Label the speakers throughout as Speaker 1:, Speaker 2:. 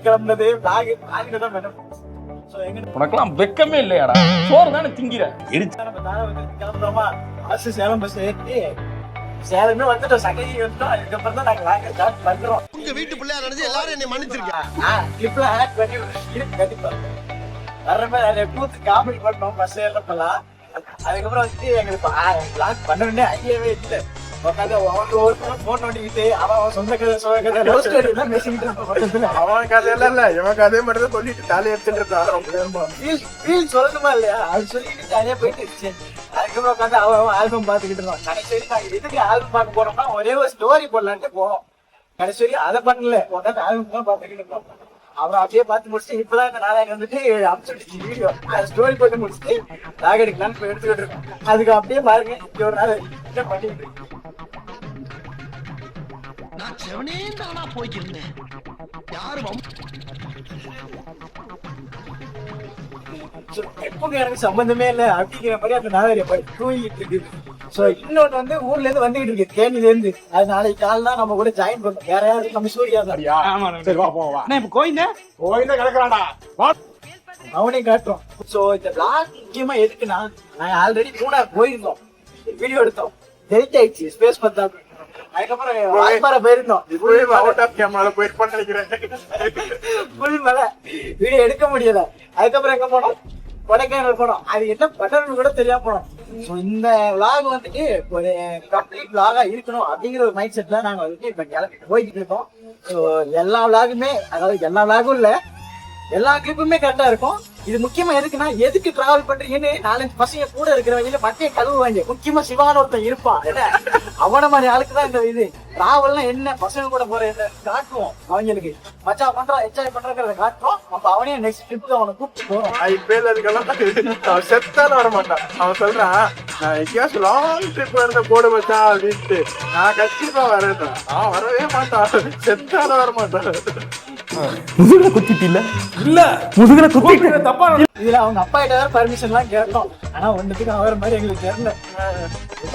Speaker 1: கிளம்புனது
Speaker 2: உனக்கெல்லாம் வெக்கமே இல்லையாடா? சோறு தானே திங்கிற.
Speaker 1: கிளம்புறோமா பஸ் சேலம் பஸ் ஏற்றி சேலமே வந்துட்டோம். சகதி வந்துட்டோம். அதுக்கப்புறம் தான் நாங்க வாங்க ஸ்டார்ட் பண்றோம்.
Speaker 3: உங்க வீட்டு பிள்ளையா நினைச்சு எல்லாரும் என்னை மன்னிச்சிருக்கேன்.
Speaker 1: கிளிப்ல ஆட் பண்ணி கண்டிப்பா வர்ற மாதிரி நிறைய கூத்து காமெடி பண்ணோம் பஸ் ஏறப்பெல்லாம். அதுக்கப்புறம் வந்து எங்களுக்கு பிளான் பண்ண வேண்டிய ஐடியாவே இல்லை. உட்காந்து போன் நோண்டிக்கிட்டு அவன் சொந்த கதை பேசிக்கிட்டு இருப்பான்.
Speaker 4: அவன் கதையெல்லாம் இல்ல, இவன் கதையை மட்டும் தான் சொல்லிட்டு தாலி எடுத்துட்டு இருக்கான்.
Speaker 1: சொல்லணுமா இல்லையா? அது சொல்லிட்டு தனியா போயிட்டு அதுக்கப்புறம் உட்காந்து அவன் ஆல்பம் பாத்துக்கிட்டு இருந்தோம். கடைசி நாங்க எதுக்கு ஆல்பம் பார்க்க போனோம்னா ஒரே ஒரு ஸ்டோரி போடலான்ட்டு போவோம். கடைசி வரைக்கும் அதை பண்ணல, உட்காந்து ஆல்பம் தான் பாத்துக்கிட்டு இருந்தோம். அப்புறம் அப்படியே பார்த்து முடிச்சுட்டு இப்பதான் இந்த நாளைக்கு வந்துட்டு அனுப்பிச்சுடுச்சு வீடியோ. அது ஸ்டோரி போட்டு முடிச்சுட்டு லாக் எடுக்கலான்னு போய் எடுத்துக்கிட்டு இருக்கோம். அதுக்கு அப்படியே பாருங்க இப்படி ஒரு நாள் என்ன பண்ணிட்டு இருக்கோம்.
Speaker 3: நான் செவனே தானா போய்க்கிருந்தேன். யாரும்
Speaker 1: எப்பவுமே எனக்கு சம்பந்தமே இல்லை அப்படிங்கிற மாதிரி அந்த நாளைய தூங்கிட்டு இருக்கு. சோ இன்னொன்னு வந்து ஊர்ல இருந்து வந்துகிட்டு இருக்கு, தேனில இருந்து. அது நாளைக்கு கால் தான் நம்ம கூட ஜாயின் பண்ணோம். வேற யாரும் நம்ம சூர்யா தான்.
Speaker 4: சரி வா போவா.
Speaker 2: இப்ப கோயிந்த
Speaker 4: கிடக்குறாடா,
Speaker 1: அவனையும் காட்டுறோம். சோ இந்த பிளாக் முக்கியமா எதுக்குன்னா, நாங்க ஆல்ரெடி மூணார் போயிருந்தோம், வீடியோ எடுத்தோம், டெலிட் ஆயிடுச்சு ஸ்பேஸ் பத்தா. அதுக்கப்புறம் வாய்ப்பாறை போயிருந்தோம், புல் மலை வீடியோ எடுக்க முடியல. அதுக்கப்புறம் எங்க போனோம்? கொடைக்கானல் போனோம். அது என்ன பட்டர்னு கூட தெரியாம போனோம். ஸோ இந்த விளாக் வந்துட்டு ஒரு கம்ப்ளீட் விளாகா இருக்கணும் அப்படிங்கிற ஒரு மைண்ட் செட்ல நாங்க வந்துட்டு இப்ப கிளம்பி போய்கிட்டு இருக்கோம். ஸோ எல்லா விளாகுமே, அதாவது எல்லா விளாகும் இல்ல, எல்லா கிளிப்புமே கரெக்டா இருக்கும். இது முக்கியமா எதுக்குன்னா, எதுக்கு டிராவல் பண்றீங்கன்னு 4-5 பசங்க கூட இருக்கிறவங்க மத்திய கழுவுவாங்க. முக்கியமா சிவான ஒருத்தன் இருப்பான், அவன மாதிரி ஆளுக்கு தான் இந்த இது டிராவல்னா என்ன, பசங்க கூட போற காட்டுவோம். அவங்களுக்கு மச்சான் பண்றான், என்ஜாய் பண்றத காட்டுறோம். அப்ப அவனே நெக்ஸ்ட் ட்ரிப்புக்கு அவனை கூப்பிட்டு போறோம்.
Speaker 4: அவன் செத்தாலும் வர மாட்டான். அவன் சொல்றான், நான் எங்கேயாச்சும் லாங் ட்ரிப் இருந்த போட வச்சான் அப்படின்ட்டு. நான் கண்டிப்பா வரேன். அவன் வரவே மாட்டான், செத்தாலும் வர மாட்டான்.
Speaker 2: முதுகுல குத்திட்டு இல்ல முதுகுல குத்திட்டு தப்பா.
Speaker 1: இதுல அவங்க அப்பா கிட்ட பர்மிஷன் எல்லாம் கேட்டோம். ஆனா ஒண்ணுத்துக்கு அவர மாதிரி எங்களுக்கு தெரியல.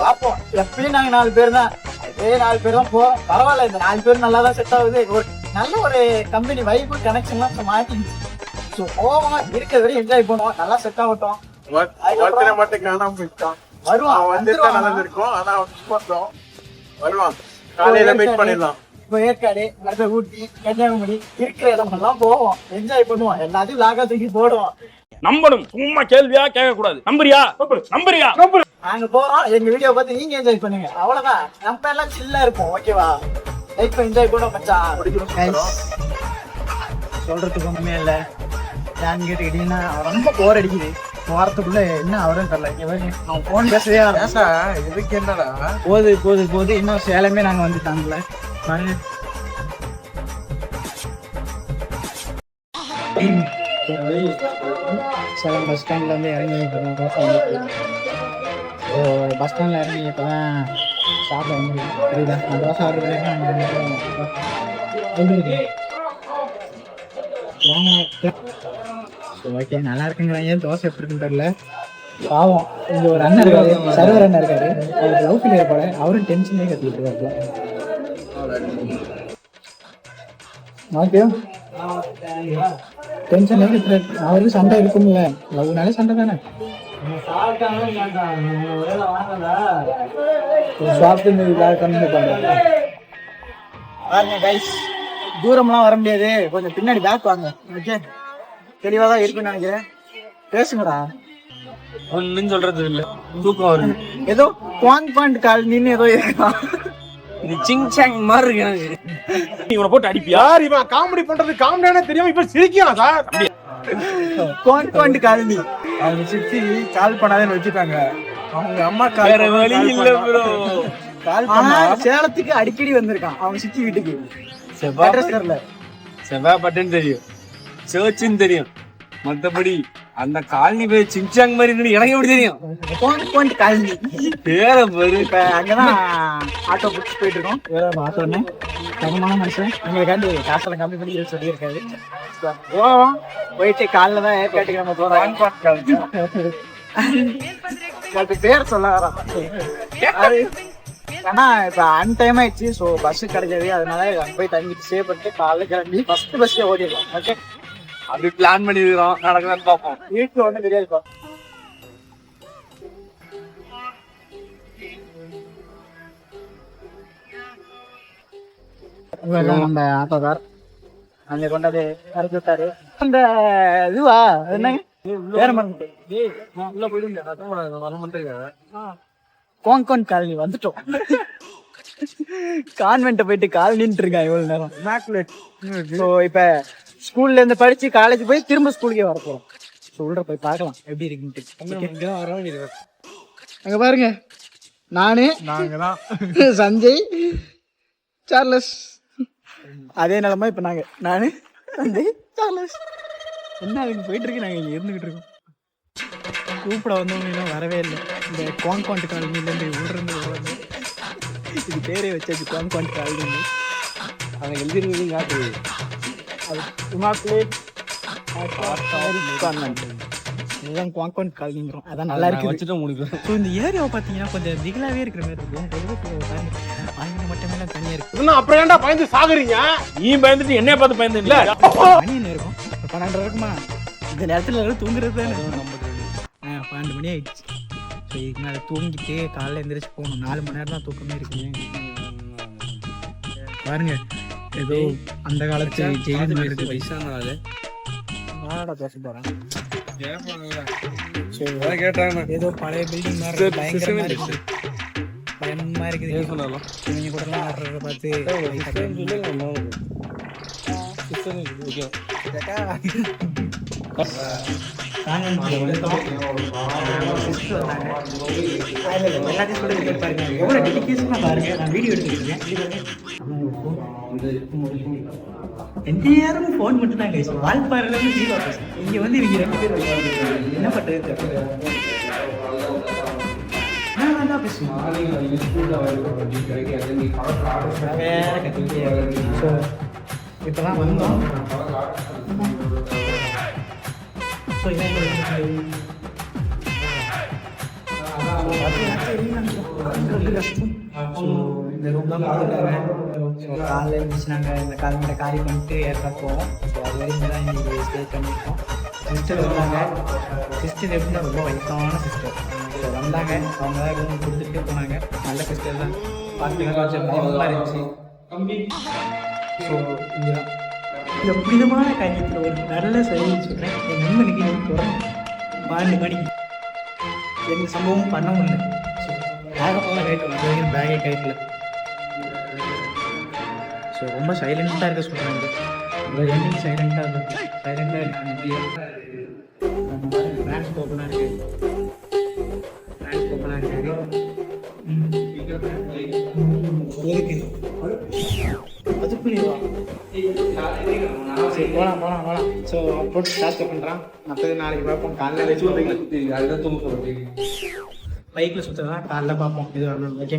Speaker 1: பாப்போம், எப்பயும் நாங்க 4 பேர் தான், அதே 4 பேர் தான் போறோம். பரவாயில்ல, இந்த 4 பேர் நல்லா தான் செட் ஆகுது. ஒரு நல்ல ஒரு கம்பெனி வைப்பு கனெக்ஷன் எல்லாம் மாட்டிச்சு. ஸோ போவோம், இருக்கிற வரையும் என்ஜாய் பண்ணுவோம், நல்லா செட் ஆகட்டும்.
Speaker 4: மட்டும் காணாம போயிட்டான்.
Speaker 1: வருவான்,
Speaker 4: அவன் வந்துட்டா நல்லா இருக்கும். ஆனா அவன் வருவான், காலையில மீட் பண்ணிடலாம்.
Speaker 1: இப்போ ஏற்காடு, அடுத்த ஊட்டி, கன்னியாகுமரி இருக்கிற இடமெல்லாம் போவோம், என்ஜாய் பண்ணுவோம், எல்லாத்தையும் லாகா தூக்கி போடுவோம்.
Speaker 2: நம்பணும், சும்மா கேள்வியா கேட்க கூடாது. நம்புறியா?
Speaker 1: நாங்க போறோம், எங்க வீடியோ பார்த்து நீங்க என்ஜாய் பண்ணுங்க, அவ்வளவுதான். நம்ம எல்லாம் சில்லா இருப்போம், ஓகேவா? லைக் என்ஜாய் பண்ணுவோம் மச்சான். சொல்றதுக்கு ஒண்ணுமே இல்ல. ஏன்னு கேட்டுக்கிட்டீங்கன்னா, ரொம்ப போர் அடிக்குது. வாரத்துக்குள்ள என்ன அவரும் தெரியல. அவன் போன் பேசவே
Speaker 4: இதுக்கு என்னடா
Speaker 1: போது இன்னும் சேலமே நாங்க வந்துட்டாங்கல்ல. சேலம் பஸ் ஸ்டாண்ட்ல வந்து இறங்கி பஸ் ஸ்டாண்ட்ல இறங்கி இப்பதான் சாப்பிட வந்து புரியுதா? தோசை ஆர்டர் ஓகே, நல்லா இருக்குங்களா? ஏன் தோசை எப்படி இருக்குன்னு தெரியல. பாவம், இங்க ஒரு அண்ணன் இருக்காரு, சர்வர் அண்ணன் இருக்காரு, அவருக்கு லவ் ஃபீல் ஏற்பாடு. அவரும் டென்ஷனே கத்திட்டு இருக்காரு. ஓகே, டென்ஷன் அவருக்கு சண்டை இருக்கும்ல, லவ்னாலே சண்டை தானே. தூரம்லாம் வர முடியாது, கொஞ்சம் பின்னாடி பேக் வாங்க. ஓகே, தெளிவாதான் இருக்குன்னு நினைக்கிறேன். பேசுங்கடா.
Speaker 2: ஒன்னும் சொல்றது இல்ல, தூக்கம் வருது.
Speaker 1: ஏதோ பாயிண்ட் கால் நின்று ஏதோ இருக்கான்.
Speaker 2: சிங்சாங் மாதிரி இருக்கு எனக்கு. நீ இவனை போட்டு அடிப்பியா?
Speaker 4: இவன் காமெடி பண்றது காமெடியானே தெரியாம இப்ப சிரிக்கலாம் சார்.
Speaker 1: பாயிண்ட் காலனி அவங்க சித்தி கால் பண்ணாதேன்னு வச்சுட்டாங்க. அவங்க அம்மா
Speaker 2: வேற வழி இல்ல ப்ரோ.
Speaker 1: கால் பண்ணா சேலத்துக்கு அடிக்கடி வந்திருக்கான் அவங்க சித்தி வீட்டுக்கு.
Speaker 2: செவ்வாப்பட்டன் தெரியும், சர்ச்சுன்னு தெரியும், மத்தபடி அந்த காலனி பேர் சிங்சாங் மாதிரி எனக்கு எப்படி தெரியும்?
Speaker 1: பாயிண்ட் காலனி
Speaker 2: பேர பாரு.
Speaker 1: இப்ப அங்கதான் ஆட்டோ புடிச்சு போயிட்டு இருக்கோம். ஆட்டோன்னு தகமான மனுஷன் எங்களுக்காண்டி காசெல்லாம் கம்மி பண்ணி சொல்லியிருக்காரு. போவோம், போயிட்டு காலைல தான் ஏற்காட்டுக்கு நம்ம போறோம். பேர் சொல்ல வரோம். ஆனா இப்ப அன்டைம் ஆயிடுச்சு. ஸோ பஸ் கிடைக்காது, அதனால அங்க போய் தங்கிட்டு ஸ்டே பண்ணிட்டு காலைல கிளம்பி ஃபர்ஸ்ட் பஸ்ல ஓடிடலாம். ஓகே,
Speaker 2: அப்படி பிளான் பண்ணிருக்கிறோம், நடக்குதான்னு பார்ப்போம்.
Speaker 1: வீட்டுல ஒன்றும் தெரியாதுப்பா. நம்ம ஆட்டோக்கார் அங்க கொண்டாந்து இறக்கி விட்டாரு. அந்த இதுவா என்னங்க வேற
Speaker 2: உள்ள போயிடுங்க.
Speaker 1: கோங்கோன் காலனி வந்துட்டோம். கான்வென்ட்ட போயிட்டு காலனின்ட்டு இருக்கான் இவ்வளவு நேரம். ஸோ இப்ப ஸ்கூல்ல இருந்து படிச்சு காலேஜ் போய் திரும்ப ஸ்கூலுக்கே வர போறோம். ஸோ உள்ள போய் பார்க்கலாம் எப்படி இருக்குன்ட்டு. அங்க பாருங்க, நானு சஞ்சய் சார்லஸ் அதே நிலமா இப்ப நானு சஞ்சய் சார்லஸ் என்ன அதுக்கு போயிட்டு இருக்கு. நாங்க இங்க இருந்துகிட்டு இருக்கோம். கூப்பிட வந்தவங்க வரவே இல்லை. இந்த கோங்காண்ட் காலனிலேருந்து ஊர்ந்து இது பேரே வச்சாச்சு, கோங்காண்ட் காலனி.
Speaker 2: அதை எழுதிருக்கீங்க காட்டு.
Speaker 1: அது இமாக்குலேட் கான்வென்ட், இதுதான் கோங்காண்ட் காலனிங்கிறோம். அதான் நல்லா இருக்கு
Speaker 2: வச்சுட்டு முடிக்கும்.
Speaker 1: ஸோ இந்த ஏரியாவை பார்த்தீங்கன்னா கொஞ்சம் திகிலாவே இருக்கிற மாதிரி இருக்கும். ஆங்கில மட்டுமே தனியாக இருக்கு.
Speaker 4: இன்னும் அப்புறம் ஏன்டா பயந்து சாகுறீங்க?
Speaker 2: நீ பயந்துட்டு என்னைய பார்த்து பயந்து இல்ல.
Speaker 1: மணி என்ன இருக்கும்? 12 இருக்குமா? இந்த நேரத்தில் எல்லாரும் தூங்குறது தானே. 12 மணி ஆயிடுச்சு. ஸோ இதுக்கு மேலே தூங்கிட்டு காலைல எந்திரிச்சு போகணும். 4 மணி நேரம் தான் தூக்கமே இருக்கு. பாருங்க, ஏதோ அந்த காலத்து ஜெயில் இருக்கு.
Speaker 2: வயசானாலே
Speaker 1: பேச போறேன்.
Speaker 2: கேட்டாங்க
Speaker 1: ஏதோ பழைய பில்டிங் மாதிரி பயங்கரமா இருக்கு. பயமா இருக்குது. இவங்க கூட எல்லாம் ஆடுறத பார்த்து போன் மட்டும் தான் கைஸ். வால்பாறையில இருந்து இங்க வந்து இவங்க 2 பேர் என்ன பண்றது இப்பதான் வந்தோம். இந்த ரூம் தான் காலையில் இருந்துச்சு. நாங்கள் இந்த காலமிட காரி பண்ணிட்டு ஏற்காடு போவோம். ஸோ அது வரைக்கும் தான் இன்னைக்கு ஸ்டே பண்ணியிருக்கோம். சிஸ்டர் வந்தாங்க. சிஸ்டர் எப்படின்னா ரொம்ப வயசான சிஸ்டர். ஸோ வந்தாங்க, அவங்க தான் ரூம் கொடுத்துட்டு போனாங்க. நல்ல சிஸ்டர் தான், பார்த்துக்கலாம் கொஞ்சம் பயமாக இருந்துச்சு. ஸோ இதுதான் இந்த புனிதமான காரியத்தில் ஒரு நல்ல செயல் சொல்கிறேன். என் நண்பனுக்கு போகிறேன் 12 மணிக்கு எந்த சம்பவமும் பண்ண முடியல. ஸோ பேகை போல கைட்டு வரைக்கும் பேகே கைட்டில். ஸோ ரொம்ப சைலண்ட்டாக இருக்க சொல்கிறாங்க. என்னைக்கு சைலண்ட்டாக இருக்கு, சைலண்ட்டாக இருக்கு. டிரான்ஸ்போர்ட்லாம் இருக்குது, டிரான்ஸ்போர்ட்லாம் இருக்குது. எதுக்கு அதுக்குள்ளேவா? சரி போகலாம். ஸோ போட்டு ஸ்டார்ட் பண்ணுறான். மற்றது நாளைக்கு பார்ப்போம். காலையில் வச்சு பைக்கில் சுற்றுறதா காலைல பார்ப்போம். இது வரணும். ஓகே.